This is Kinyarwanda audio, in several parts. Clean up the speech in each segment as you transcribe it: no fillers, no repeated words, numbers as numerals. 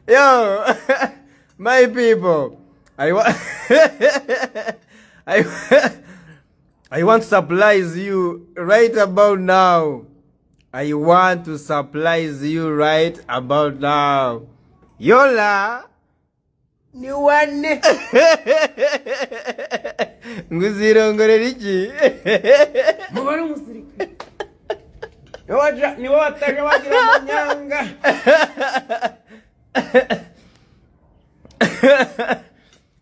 Yo, my people, I want I I want to surprise you right about now. I want to surprise you right about now. Yola ni wane nguzirongorera iki mubare umusirikare ni wowe wataje wagira amanyanga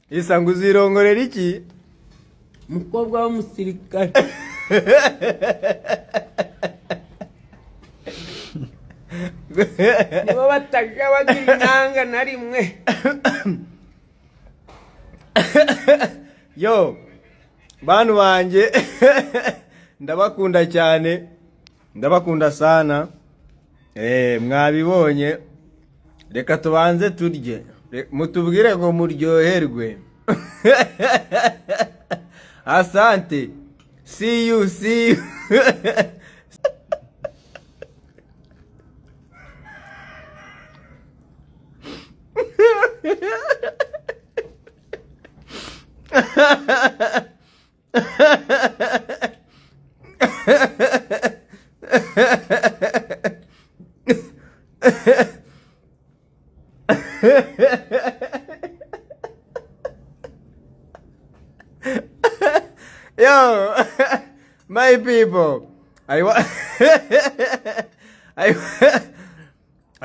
isa nguzirongorera iki umukobwa w'umusirikare ni wowe wataje wagira inanga na rimwe. Yo, bantu banje ndabakunda cyane, ndabakunda sana. Mwabibonye, reka tubanze turye, mutubwire ngo muryoherwe. Asante, see you. Yo, my people, I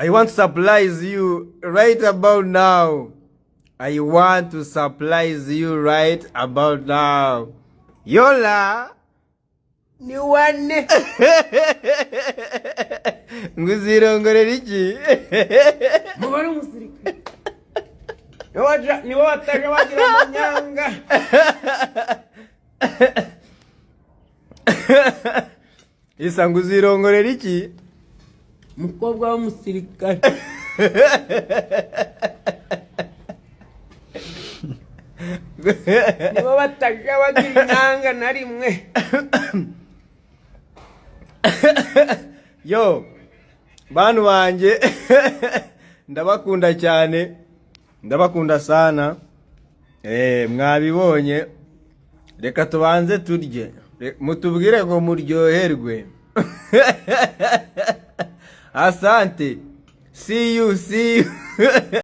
want to surprise you right about now. I want to surprise you right about now. Yola ni wane nguzirongorera iki mubare umusirikare ni wowe wataje wagira amanyanga isa nguzirongorera iki umukobwa w'umusirikare ni wowe wataje wagira inanga na rimwe. Yo, bantu banje ndabakunda cyane, ndabakunda sana. Mwabibonye, reka tubanze turye, mutubwire ngo muryoherwe. Asante, see you.